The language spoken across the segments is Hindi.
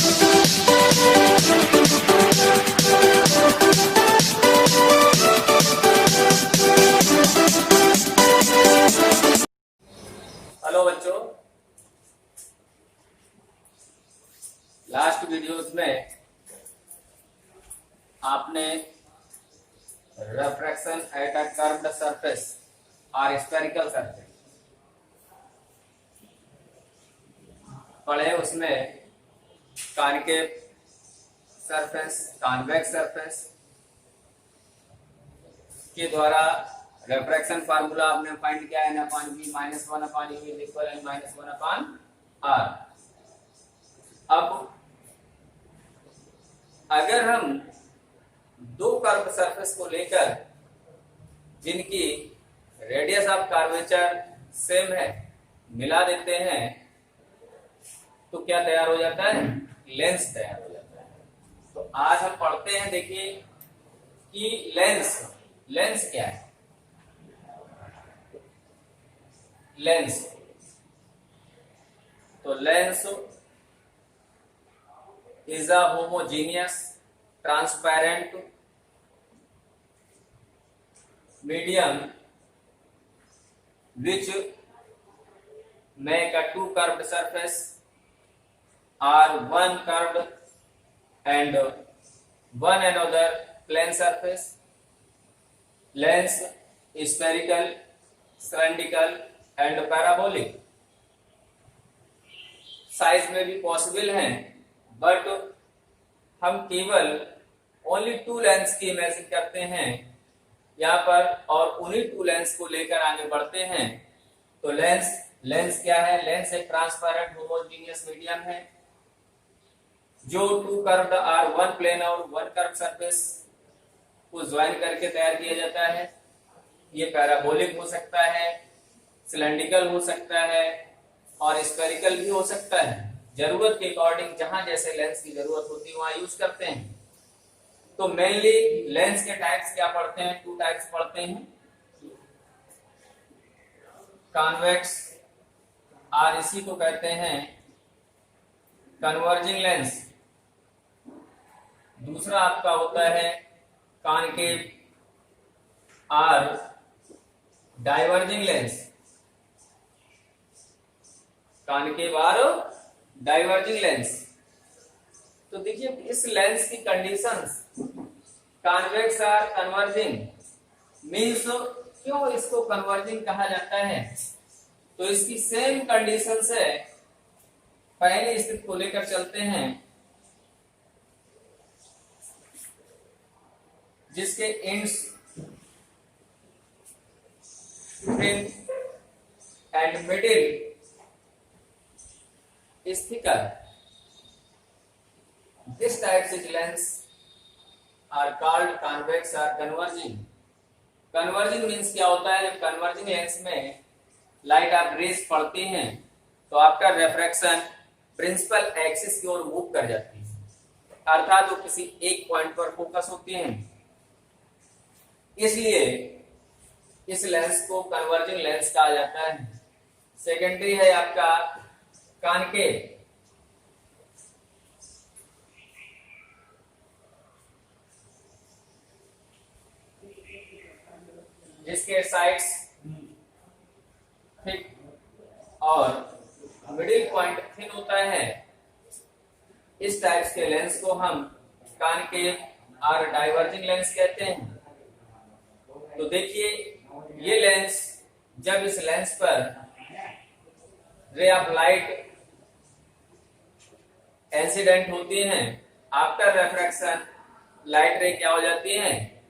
हेलो बच्चों, लास्ट वीडियोस में आपने refraction at a curved surface और स्फेरिकल सरफेस पढ़े। उसमें कॉनकेव सरफेस, कॉन्वेक्स सरफेस के द्वारा रिफ्रैक्शन फार्मूला आपने फाइंड किया है, n/v -1/u is equal n -1/r। अब अगर हम दो कर्व सरफेस को लेकर जिनकी रेडियस ऑफ कर्वेचर सेम है मिला देते हैं तो क्या तैयार हो जाता है? लेंस तैयार हो जाता है। तो आज हम पढ़ते हैं, देखिए कि लेंस क्या है। Lens is a homogeneous transparent medium which make a two curved surface or one curved and one another plane surface. Lens spherical, cylindrical and parabolic size में भी पॉसिबल हैं, बट हम केवल ओनली टू लेंस की इमेजिन करते हैं यहाँ पर और उन्हीं टू लेंस को लेकर आगे बढ़ते हैं। तो लेंस क्या है? लेंस एक ट्रांसपेरेंट होमोजेनियस मीडियम है जो टू कर्व्ड और वन प्लेन और वन कर्व सरफेस को ज्वाइन करके तैयार किया जाता है। ये पैराबोलिक हो सकता है, सिलेंड्रिकल हो सकता है और स्फेरिकल भी हो सकता है। जरूरत के अकॉर्डिंग जहां जैसे लेंस की जरूरत होती है वहां यूज करते हैं। तो मेनली लेंस के टाइप्स क्या पढ़ते हैं? टू टाइप्स पढ़ते हैं, कॉन्वेक्स और इसी को कहते हैं कन्वर्जिंग लेंस। दूसरा आपका होता है कॉनकेव और डाइवर्जिंग लेंस। कॉनकेव और डाइवर्जिंग लेंस। तो देखिए इस लेंस की कंडीशंस कॉन्वेक्स और कन्वर्जिंग मीन्स क्यों इसको कन्वर्जिंग कहा जाता है? तो इसकी सेम कंडीशन से पहली स्थिति को लेकर चलते हैं जिसके ends thin and middle is thicker. This types of lens are called convex or converging. Converging means क्या होता है? जब converging लेंस में लाइट ऑफ रेज पड़ती हैं तो आपका रिफ्रैक्शन प्रिंसिपल एक्सिस की ओर मूव कर जाती है, अर्थात वो किसी एक पॉइंट पर फोकस होती हैं। इसलिए इस लेंस को कन्वर्जिंग लेंस कहा जाता है। सेकेंडरी है आपका कॉनकेव। जिसके साइड्स थिक और मिडिल पॉइंट थिन होता है, इस टाइप्स के लेंस को हम कॉनकेव और डाइवर्जिंग लेंस कहते हैं। तो देखिए ये लेंस, जब इस लेंस पर रे ऑफ लाइट इंसिडेंट होती हैं, आफ्टर रिफ्रैक्शन लाइट रे क्या हो जाती हैं?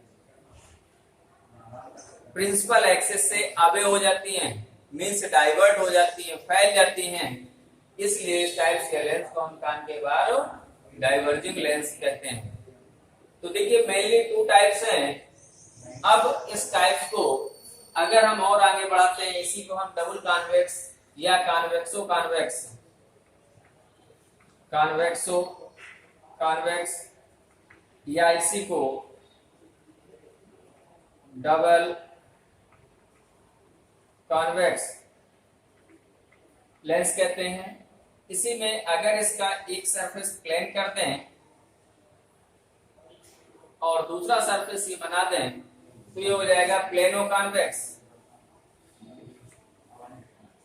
प्रिंसिपल एक्सिस से अवे हो जाती हैं, मींस डाइवर्ट हो जाती हैं, फैल जाती हैं। इसलिए इस टाइप्स के लेंस को हम कॉनकेव और डाइवर्जिंग लेंस कहते हैं। तो देखिए मेनली टू टाइप्स हैं। अब इस टाइप्स को अगर हम और आगे बढ़ाते हैं, इसी को हम डबल कॉन्वेक्स या कॉन्वेक्सो कॉन्वेक्स या इसी को डबल कॉन्वेक्स लेंस कहते हैं। इसी में अगर इसका एक सरफेस प्लेन कर दें और दूसरा सरफेस ये बना दें तो ये हो जाएगा प्लेनो कॉन्वेक्स।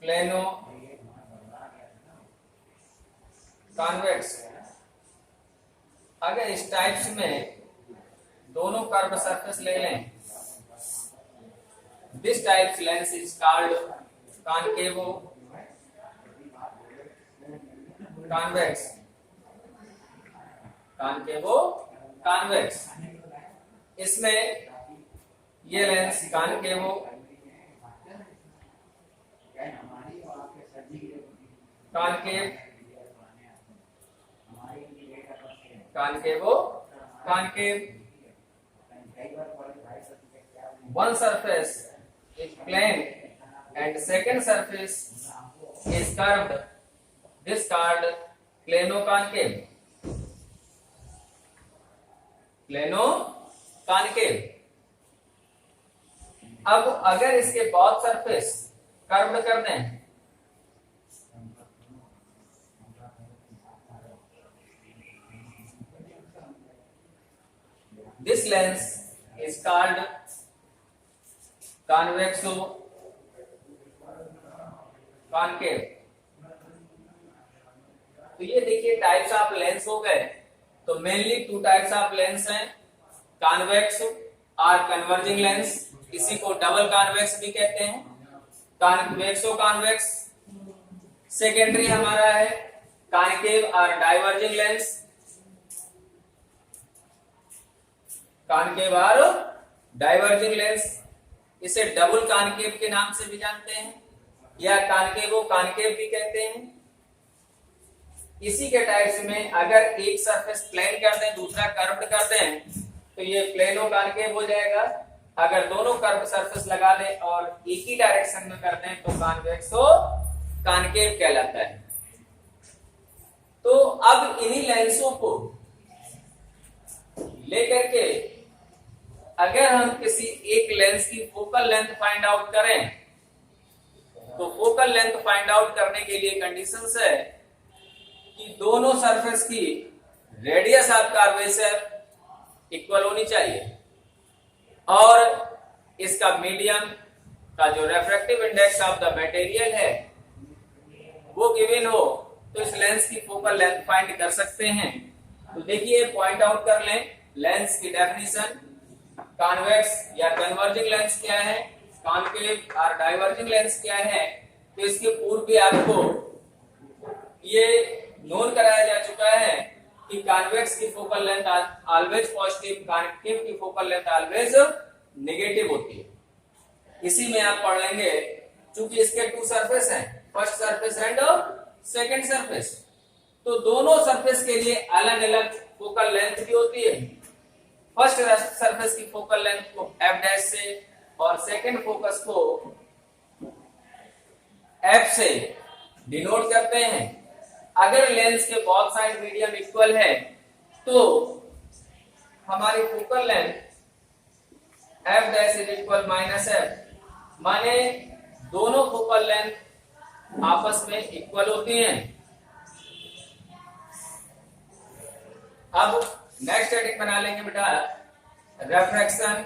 Plano convex. अगर इस टाइप्स में दोनों कर्व सरफेस ले लें, this types lens is called कॉनकेवो convex. कॉनकेवो convex. इसमें ये lens कॉनकेवो concave कॉनकेवो concave. One surface is plane and second surface is curved. This called plano-concave. Plano-concave. अब अगर इसके बहुत सरफेस कर्व्ड कर दें, this lens is called convexo concave। तो ये देखिए टाइप्स ऑफ लेंस हो गए। तो mainly two types of lens हैं, कॉन्वेक्स और कन्वर्जिंग लेंस, इसी को डबल कॉन्वेक्स भी कहते हैं, कॉन्वेक्सो कॉन्वेक्स। सेकेंडरी हमारा है कॉनकेव और डाइवर्जिंग लेंस, कॉनकेव और डाइवर्जिंग लेंस। इसे डबल कॉनकेव के नाम से भी जानते हैं या कॉनकेवो कॉनकेव भी कहते हैं। इसी के टाइप्स में अगर एक सरफेस प्लेन कर दें दूसरा कर्व्ड कर दें तो ये प्लेनो कॉनकेव हो जाएगा। अगर दोनों कर्व सरफेस लगा दें और एक ही डायरेक्शन में कर दें तो कॉन्वेक्सो कॉनकेव कहलाता है। तो अब इन्हीं लेंसों को लेकर के अगर हम किसी एक लेंस की फोकल लेंथ फाइंड आउट करें तो फोकल लेंथ फाइंड आउट करने के लिए कंडीशंस है कि दोनों सरफेस की रेडियस ऑफ कर्वेचर इक्वल होनी चाहिए और इसका मीडियम का जो refractive index of the material है वो गिवन हो तो इस लेंस की फोकल लेंथ फाइंड कर सकते हैं। तो देखिए पॉइंट आउट कर लें लेंस की डेफिनेशन। कॉन्वेक्स या कन्वर्जिंग लेंस क्या है, कॉनकेव और डाइवर्जिंग लेंस क्या है, तो इसके पूर्व भी आपको ये नोन कराया जा चुका है कि कॉन्वेक्स की focal length always positive, concave की फोकल लेंथ ऑलवेज नेगेटिव होती है। इसी में आप पढ़ लेंगे चूंकि इसके टू सरफेस हैं, first surface and second surface, तो दोनों सरफेस के लिए अलग अलग फोकल लेंथ भी होती है। फर्स्ट सरफेस की फोकल लेंथ को f डैश से और सेकंड फोकस को f से डिनोट करते हैं। अगर लेंस के बोथ साइड मीडियम इक्वल है तो हमारी focal length f dash is equal minus f, माने दोनों फोकल लेंथ आपस में इक्वल होती हैं। अब नेक्स्ट हेडिंग बना लेंगे बेटा refraction.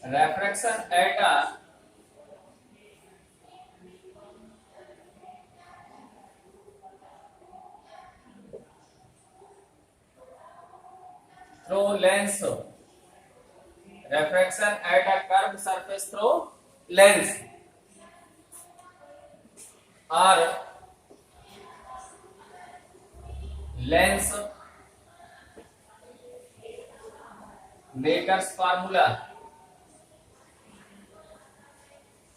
Refraction at a through lens. Refraction at a curved surface through lens or lens maker's formula।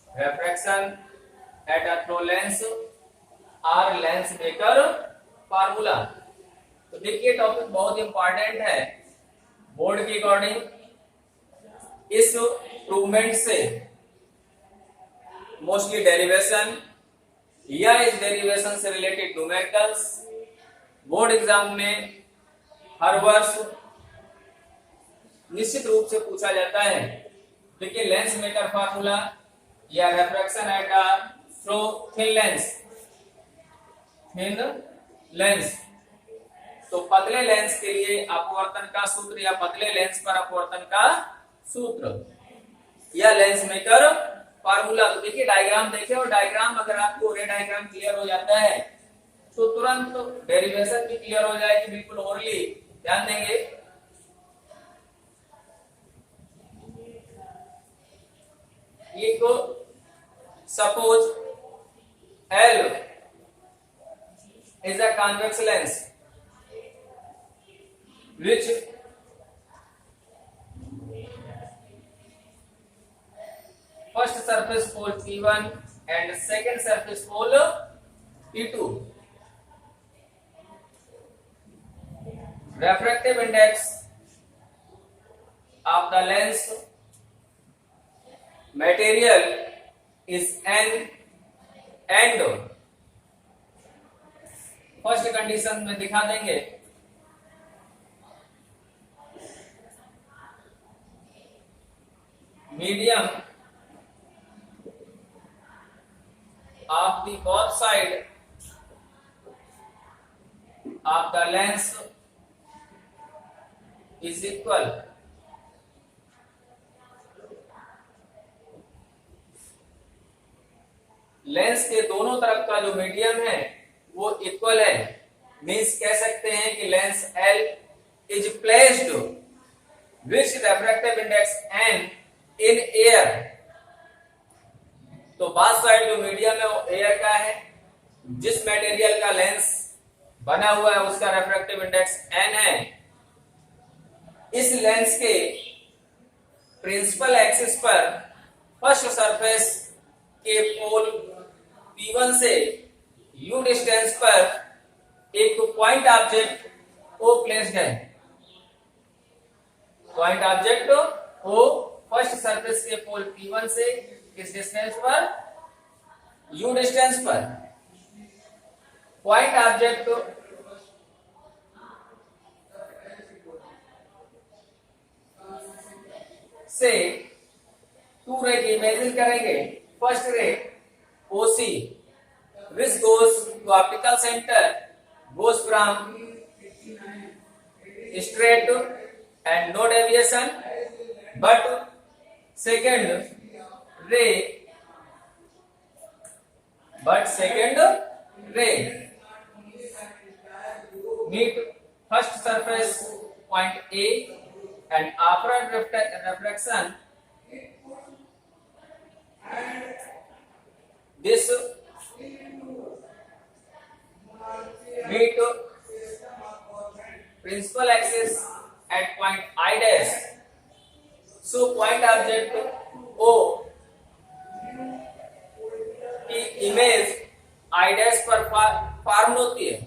refraction at a through lens or lens maker formula। तो तो देखिए टॉपिक बहुत इंपॉर्टेंट है बोर्ड के अकॉर्डिंग। इस प्रूवमेंट से मोस्टली डेरिवेशन या इस डेरिवेशन से रिलेटेड न्यूमेरिकल्स बोर्ड एग्जाम में हर वर्ष निश्चित रूप से पूछा जाता है। देखिए लेंस मेकर फार्मूला या refraction at a through thin lens. तो पतले लेंस के लिए अपवर्तन का सूत्र या पतले लेंस पर अपवर्तन का सूत्र या लेंस मेकर फार्मूला। तो देखिए डायग्राम देखें, और डायग्राम अगर आपको रे डायग्राम क्लियर हो जाता है तो तुरंत डेरिवेशन भी क्लियर हो जाएगी, बिल्कुल ओरली ध्यान देंगे। ये को suppose L is a convex lens which first surface pole P1 and second surface pole P2. Refractive index of the lens material is N and first condition में दिखा देंगे medium of the both side of the lens is equal. Lens के दोनों तरफ का जो मीडियम है वो इक्वल है। मींस कह सकते हैं कि lens L is placed with refractive index N in air। तो बात साइड जो मीडियम है वो एयर का है। जिस मटेरियल का लेंस बना हुआ है उसका रिफ्रैक्टिव इंडेक्स N है। इस लेंस के प्रिंसिपल एक्सिस पर फर्स्ट सरफेस के पोल P1 से U डिस्टेंस पर एक पॉइंट ऑब्जेक्ट O प्लेस्ड है। Point object O first surface के पोल P1 से किस डिस्टेंस पर? U डिस्टेंस पर। पॉइंट ऑब्जेक्ट से टू रे की इमेजिन करेंगे। First ray OC which goes to optical center goes from straight and no deviation, but second ray meet first surface point A and after reflection this meet principal axis at point I dash। so point object O की इमेज I dash पर फॉर्म होती है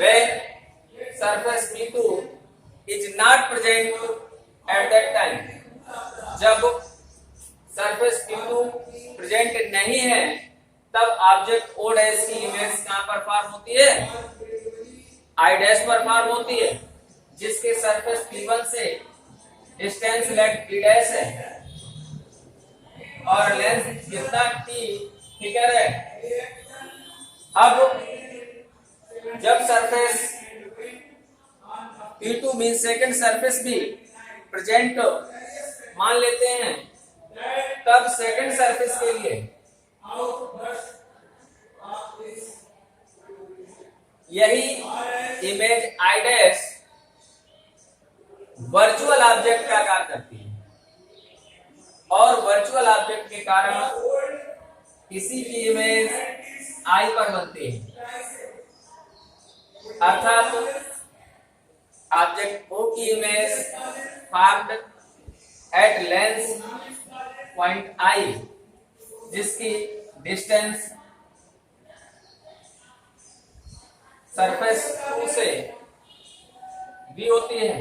when surface P2 is not present at that time। जब सरफेस P2 प्रेजेंट नहीं है तब ऑब्जेक्ट O डैश की इमेज कहां पर फॉर्म होती है? I डैश पर फॉर्म होती है, जिसके सरफेस P1 से डिस्टेंस लेट D डैश है और लेंथ कितना T फिगर है। अब जब surface P2 mean second surface भी प्रेजेंट मान लेते हैं, तब सेकंड सरफेस के लिए यही image I dash virtual object का कार्य करती है और वर्चुअल ऑब्जेक्ट के कारण इसी की इमेज I पर बनती है। अर्थात ऑब्जेक्ट O की image formed at lens point I जिसकी डिस्टेंस सरफेस 2 से v होती है।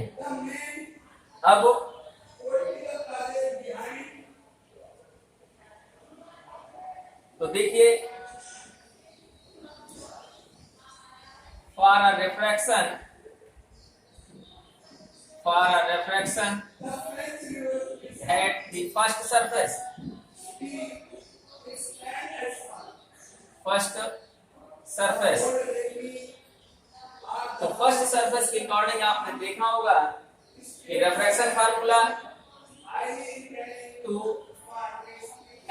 अब तो देखिए for a refraction at the first surface तो फर्स्ट सरफेस के अकॉर्डिंग आपने देखा होगा कि refraction formula 2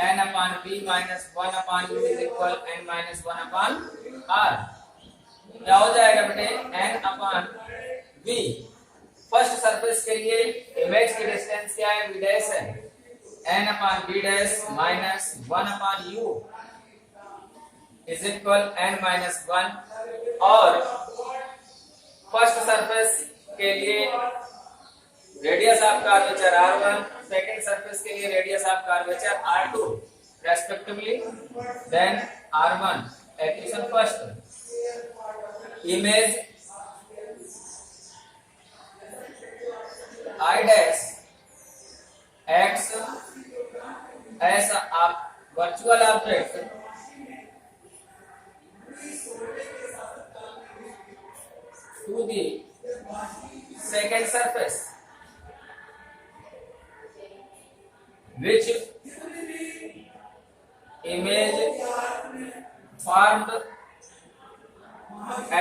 n upon v minus 1 upon u is equal n minus 1 upon r। क्या हो जाएगा बेटे n upon v। First surface के लिए इमेज की डिस्टेंस क्या है v डैश है n upon v dash minus 1 upon u is equal n minus 1। और फर्स्ट सरफेस के लिए radius of curvature r1, second surface के लिए radius of curvature r2 respectively. Then r1 equation first image I dash x as a virtual object to the second surface which image formed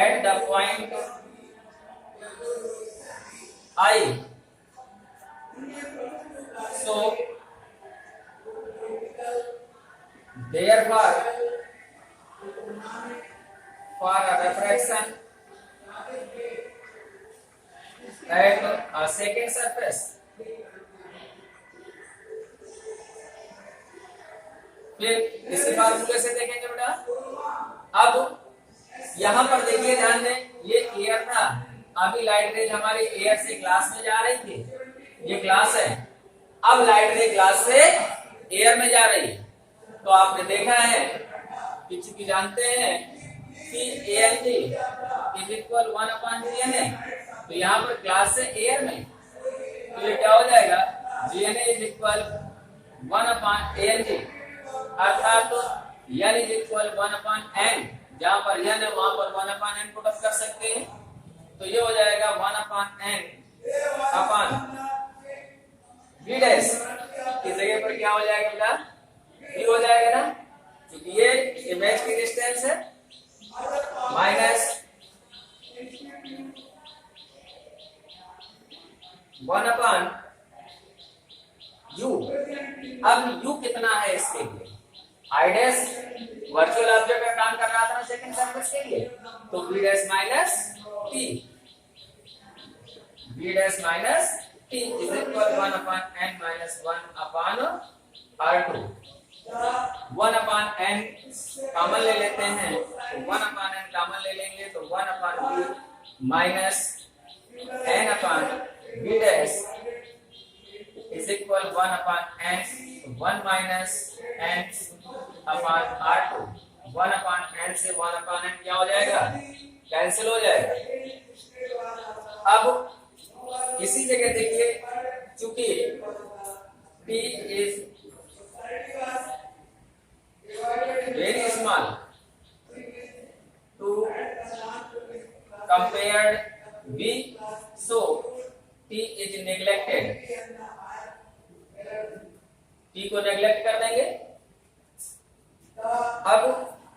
at the point I। So therefore for a refraction at a second surface फिर इसी फार्मूले से देखेंगे बेटा। अब यहां पर देखिए ध्यान दें ये एयर था, अभी लाइट रेज हमारी एयर से ग्लास में जा रही थी, ये ग्लास है। अब लाइट रे ग्लास से एयर में जा रही है तो आपने देखा है कि चूंकि जानते हैं कि ANG is equal 1 upon GNA, तो यहाँ पर ग्लास से एयर में तो ये क्या हो जाएगा GNA is equal 1 upon ANG, अर्थात तो N is equal 1 upon N, जहां पर N है वहां पर 1 अपॉन N पुट अप कर सकते हैं। तो ये हो जाएगा 1 upon N upon v dash की जगह पर क्या हो जाएगा बेटा v हो जाएगा ना, क्योंकि ये इमेज की डिस्टेंस है माइनस 1 अपॉन u। अब u कितना है इसके लिए, I डैश वर्चुअल ऑब्जेक्ट का काम कर रहा था ना सेकंड सरफेस के लिए, तो v dash minus t, v dash minus t is equal 1 upon n minus 1 upon r2। 1 upon n common ले लेते हैं तो 1 upon n कॉमन ले लेंगे तो 1 upon v minus n upon v dash is equal 1 upon n, 1 minus n upon r2। 1 upon n से 1 upon n क्या हो जाएगा कैंसिल हो जाएगा। अब इसी जगह देखिए चूंकि t is very small to compared v, so t is neglected, t को नेग्लेक्ट कर देंगे। अब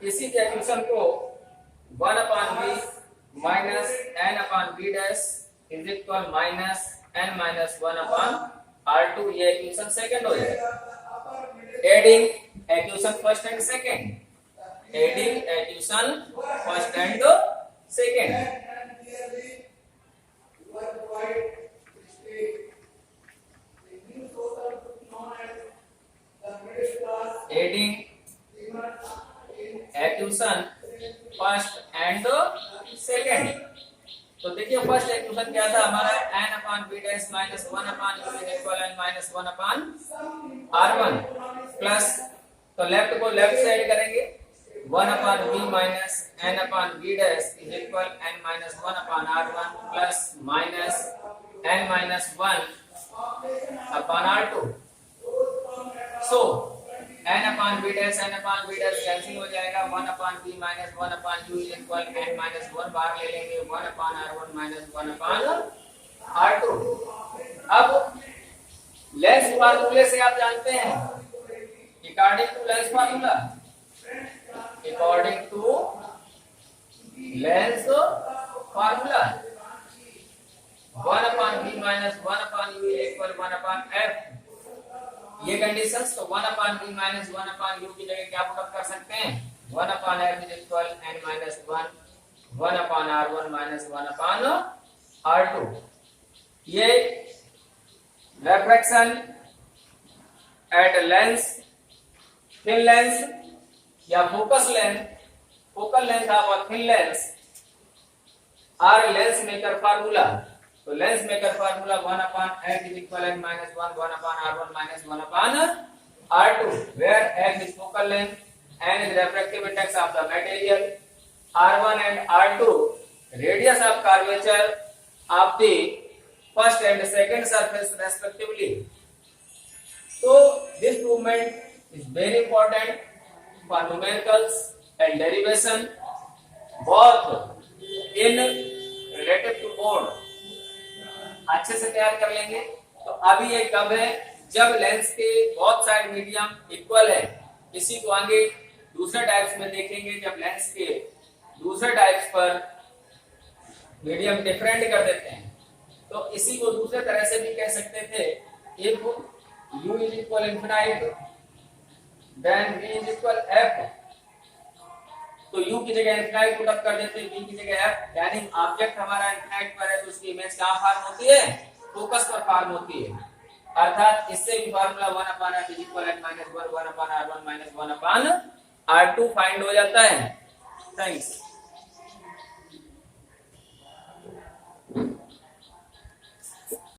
इसी के इक्वेशन को 1 upon v minus n upon v dash is equal minus n minus 1 upon r2, ये इक्वेशन सेकंड हो जाएगा। Adding equation first and second, adding equation first and second. Adding equation first and second. तो देखिए फर्स्ट इक्वेशन क्या था हमारा n upon v dash minus 1 upon u is equal n minus 1 upon r1 plus, तो लेफ्ट को लेफ्ट से ऐड करेंगे 1 upon v minus n upon v dash is equal n minus 1 upon r1 plus minus n minus 1 upon r2. So n upon v dash cancel हो जाएगा. 1 upon v minus 1 upon u is equal n minus 1 बाहर ले लेंगे. 1 upon r1 minus 1 upon r2. अब लेंस फार्मूले से आप जानते हैं, according to lens formula, according to lens formula 1 upon v minus 1 upon u is equal 1 upon f. ये कंडीशंस, तो 1 upon v minus 1 upon u की जगह क्या पुट कर सकते हैं? 1 upon f is equal n minus 1 1 upon r1 minus 1 upon r2. ये refraction at lens, thin lens या focus length, focal length of thin lens are lens maker formula. तो lens maker formula 1 upon f is equal n minus 1 1 upon r1 minus 1 upon r2, where f is focal length, n is refractive index of the material, r1 and r2 radius of curvature of the first and second surface respectively. So this movement is very important for numericals and derivation, both in relative to mode. अच्छे से तैयार कर लेंगे. तो अभी ये कब है? जब लेंस के बहुत साइड मीडियम इक्वल है. इसी को आगे दूसरे टाइप्स में देखेंगे. जब लेंस के दूसरे टाइप्स पर मीडियम डिफरेंट कर देते हैं, तो इसी को दूसरे तरह से भी कह सकते थे. If u is equal infinite then v is equal f. तो u की जगह इनफिनाइट पुट अप कर देते हैं, v की जगह f. यानी ऑब्जेक्ट हमारा इनफिनाइट पर है तो उसकी इमेज कहां फॉर्म होती है? फोकस पर फॉर्म होती है. अर्थात इससे भी formula 1 upon f is equal n minus 1 1 upon r1 minus 1 upon r2 find हो जाता है. थैंक्स.